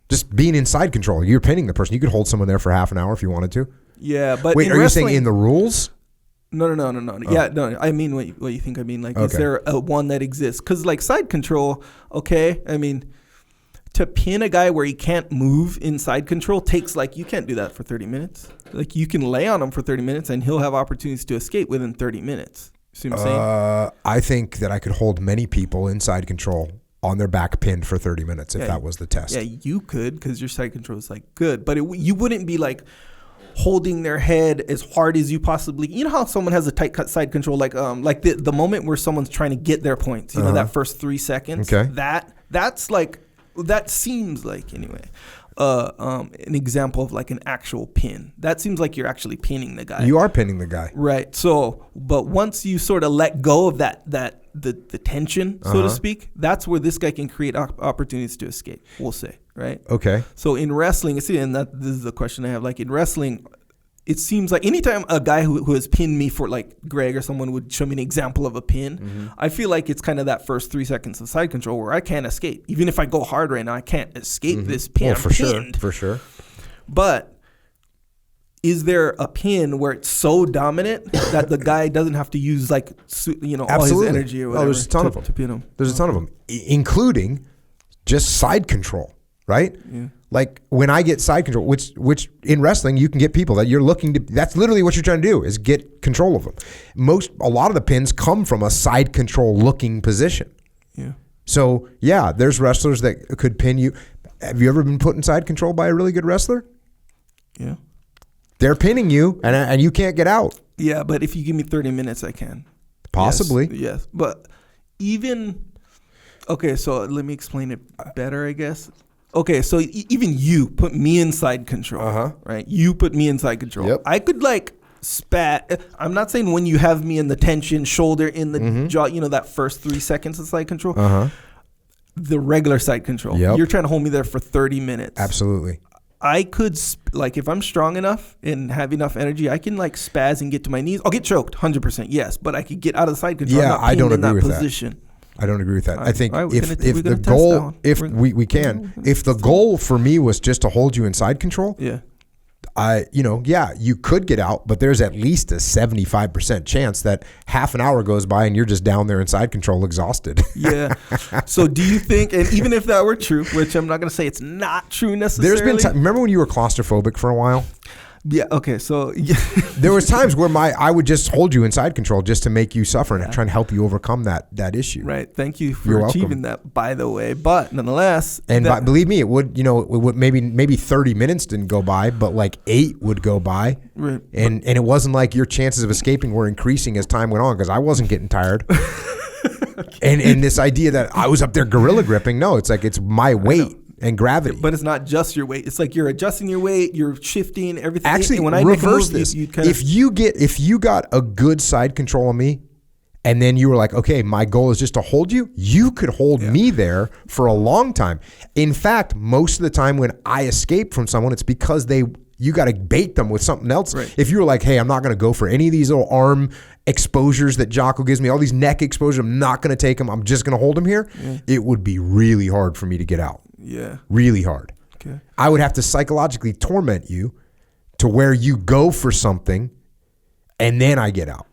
Just being in side control. You're pinning the person. You could hold someone there for half an hour if you wanted to. Yeah, but wait, are you saying in the rules? No. Oh. Yeah, no. I mean what you think I mean. Like, is there a one that exists? Because like side control, okay. I mean, to pin a guy where he can't move in side control takes you can't do that for 30 minutes. Like you can lay on him for 30 minutes and he'll have opportunities to escape within 30 minutes. See what I'm saying? I think that I could hold many people in side control on their back pinned for 30 minutes if that was the test. Yeah, you could because your side control is good, but you wouldn't be holding their head as hard as you possibly. You know how someone has a tight side control, the moment where someone's trying to get their points. You know that first 3 seconds. Okay. That seems like anyway. An example of an actual pin. That seems like you're actually pinning the guy. You are pinning the guy. Right. So, but once you sort of let go of the tension, so to speak, that's where this guy can create opportunities to escape, we'll say, right? Okay. So in wrestling, this is the question I have. In wrestling, it seems like anytime a guy who has pinned me for Greg or someone would show me an example of a pin, I feel like it's kind of that first 3 seconds of side control where I can't escape. Even if I go hard right now, I can't escape this pin. For sure. But is there a pin where it's so dominant that the guy doesn't have to use all his energy or whatever? There's a ton of them. To pin him. There's a ton of them, including just side control, right? Yeah. When I get side control, which in wrestling you can get people that you're looking to. That's literally what you're trying to do is get control of them. A lot of the pins come from a side control looking position. Yeah. So yeah, there's wrestlers that could pin you. Have you ever been put in side control by a really good wrestler? Yeah. They're pinning you, and you can't get out. Yeah, but if you give me 30 minutes, I can. Possibly. Yes. But okay, so let me explain it better, I guess. Okay, so even you put me in side control, right? You put me in side control. Yep. I could spat. I'm not saying when you have me in the tension, shoulder in the jaw, that first 3 seconds of side control. The regular side control. Yep. You're trying to hold me there for 30 minutes. Absolutely. I could, if I'm strong enough and have enough energy, I can spaz and get to my knees. I'll get choked, 100%, yes. But I could get out of the side control. Yeah, I don't agree with position. that. I don't agree with that. I think if the goal, if the goal for me was just to hold you in side control, you could get out, but there's at least a 75% chance that half an hour goes by and you're just down there in side control exhausted. Yeah. So do you think, and even if that were true, which I'm not going to say it's not true necessarily. There's been remember when you were claustrophobic for a while? Yeah. Okay. So There was times where I would just hold you in side control just to make you suffer and try and help you overcome that issue. Right. Thank you for You're achieving that, by the way. But nonetheless, and believe me, it would maybe 30 minutes didn't go by, but like 8 would go by. Right. And it wasn't like your chances of escaping were increasing as time went on because I wasn't getting tired. And this idea that I was up there gorilla gripping, no, it's like it's my weight and gravity. But it's not just your weight. It's like you're adjusting your weight, you're shifting everything. Actually, and when I reverse make a move, this. if If you got a good side control on me, and then you were like, okay, my goal is just to hold you, you could hold me there for a long time. In fact, most of the time when I escape from someone, it's because you got to bait them with something else. Right. If you were like, hey, I'm not going to go for any of these little arm exposures that Jocko gives me, all these neck exposures, I'm not going to take them. I'm just going to hold them here. It would be really hard for me to get out. Yeah. Really hard. Okay. I would have to psychologically torment you to where you go for something and then I get out.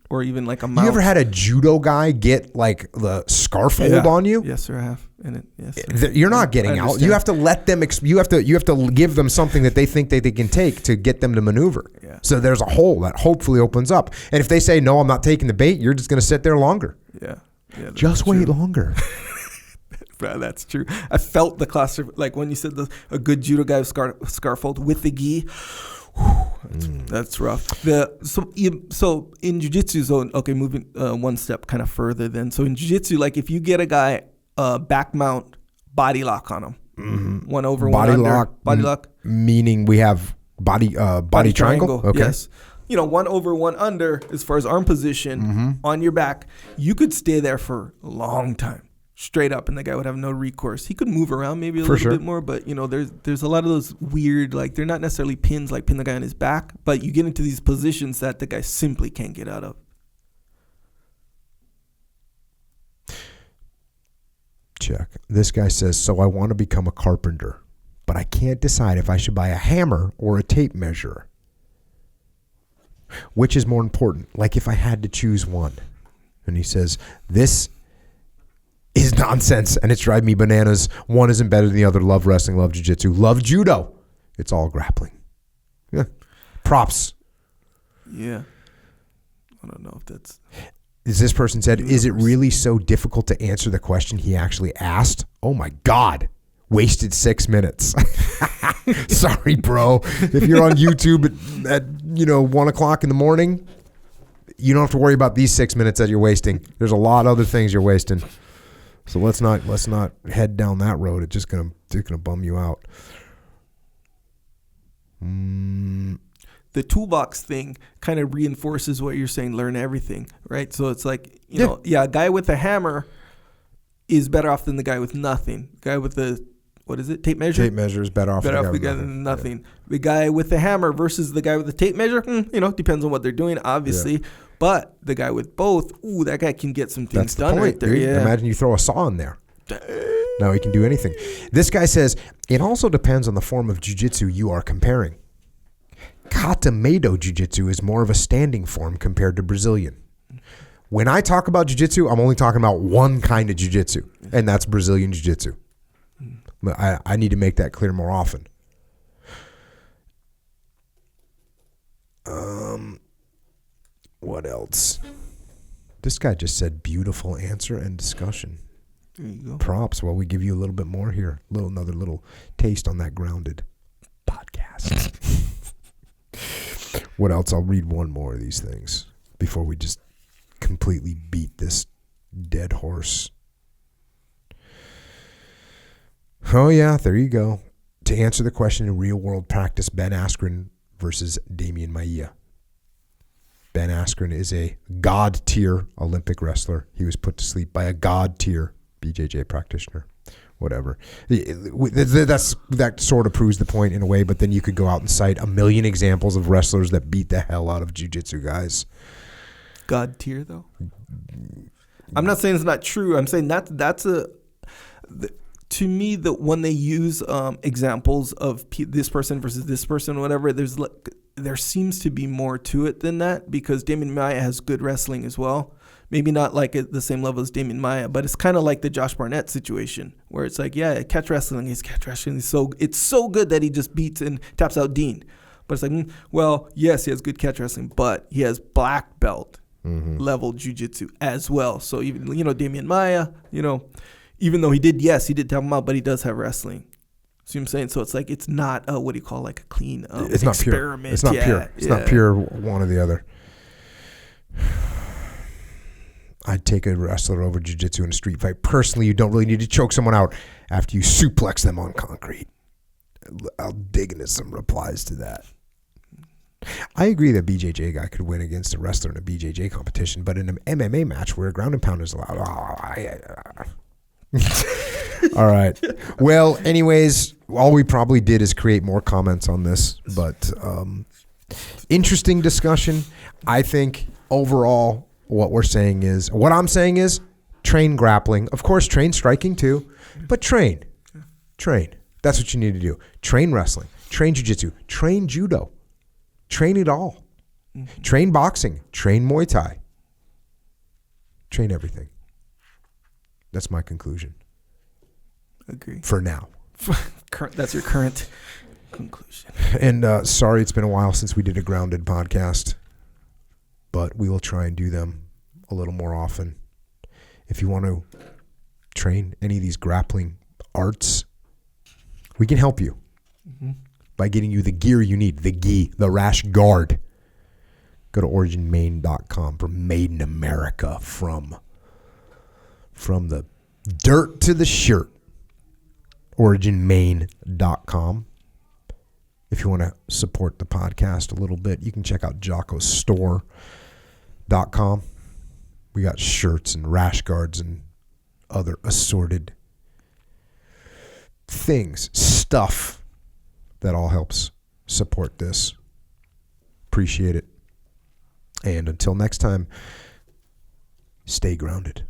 Or even like a mount. You ever had a judo guy get like the scarf hold on you? Yes, sir, I have. Yes, sir. You're not getting out. You have to let them. You have to give them something that they think that they can take to get them to maneuver. Yeah. So there's a hole that hopefully opens up. And if they say no, I'm not taking the bait, you're just going to sit there longer. Yeah. Just wait longer. Bro, that's true. I felt the claustrophobic. Like when you said a good judo guy with scarf hold with the gi. That's rough. So in jiu-jitsu zone, okay, moving one step kind of further then. So in jiu-jitsu, like if you get a guy back mount body lock on him, one over, body one lock, under. Body lock. Meaning we have body triangle. Okay. Yes. One over, one under as far as arm position on your back. You could stay there for a long time. Straight up, and the guy would have no recourse. He could move around maybe a little bit more, but there's a lot of those weird, like they're not necessarily pins, like pin the guy on his back, but you get into these positions that the guy simply can't get out of. Check. This guy says, so I want to become a carpenter, but I can't decide if I should buy a hammer or a tape measure. Which is more important? Like if I had to choose one. And he says, this is nonsense, and it's driving me bananas. One isn't better than the other. Love wrestling, love jiu-jitsu, love judo. It's all grappling. Yeah. Props. Yeah. I don't know if that's... As this person said, is it really so difficult to answer the question he actually asked? Oh my God. Wasted 6 minutes. Sorry, bro. If you're on YouTube at 1 o'clock in the morning, you don't have to worry about these 6 minutes that you're wasting. There's a lot of other things you're wasting. So let's not head down that road. It's just gonna bum you out. The toolbox thing kind of reinforces what you're saying. Learn everything, right? So it's like a guy with a hammer is better off than the guy with nothing. Guy with the tape measure? Tape measure is better off than the guy with nothing. Yeah. The guy with the hammer versus the guy with the tape measure, depends on what they're doing, obviously. Yeah. But the guy with both, that guy can get some things done right there. Yeah. Imagine you throw a saw in there. Now he can do anything. This guy says, it also depends on the form of jiu-jitsu you are comparing. Kata-Medo jiu-jitsu is more of a standing form compared to Brazilian. When I talk about jiu-jitsu, I'm only talking about one kind of jiu-jitsu, and that's Brazilian jiu-jitsu. I need to make that clear more often. What else? This guy just said beautiful answer and discussion. There you go. Props. Well, we give you a little bit more here. Another little taste on that grounded podcast. What else? I'll read one more of these things before we just completely beat this dead horse. Oh, yeah, there you go. To answer the question in real world practice, Ben Askren versus Damian Maia. Ben Askren is a god-tier Olympic wrestler. He was put to sleep by a god-tier BJJ practitioner. Whatever. That sort of proves the point in a way, but then you could go out and cite a million examples of wrestlers that beat the hell out of jiu-jitsu guys. God tier, though? I'm not saying it's not true. I'm saying to me, when they use examples of this person versus this person, whatever, there seems to be more to it than that, because Damian Maia has good wrestling as well. Maybe not like at the same level as Damian Maia, but it's kind of like the Josh Barnett situation where it's like, catch wrestling is catch wrestling. It's so good that he just beats and taps out Dean. But it's like, well, yes, he has good catch wrestling, but he has black belt level jiu-jitsu as well. So even, Damian Maia, even though he did tap him out, but he does have wrestling. See what I'm saying? So it's like, it's not what do you call, like a clean it's not experiment. Pure. It's not pure. It's not pure one or the other. I'd take a wrestler over jiu-jitsu in a street fight. Personally, you don't really need to choke someone out after you suplex them on concrete. I'll dig into some replies to that. I agree that BJJ guy could win against a wrestler in a BJJ competition, but in an MMA match where a ground and pound is allowed, all right. Well, anyways, all we probably did is create more comments on this, but interesting discussion. I think overall what I'm saying is train grappling. Of course, train striking too, but train. That's what you need to do. Train wrestling, train jiu-jitsu, train judo, train it all. Train boxing, train Muay Thai, train everything. That's my conclusion. Agree. For now. That's your current conclusion. And sorry, it's been a while since we did a grounded podcast, but we will try and do them a little more often. If you want to train any of these grappling arts, we can help you by getting you the gear you need, the gi, the rash guard. Go to originmain.com for made in America, from the dirt to the shirt. originmain.com. If you want to support the podcast a little bit, you can check out jockostore.com. We got shirts and rash guards and other assorted things, stuff that all helps support this. Appreciate it. And until next time, stay grounded.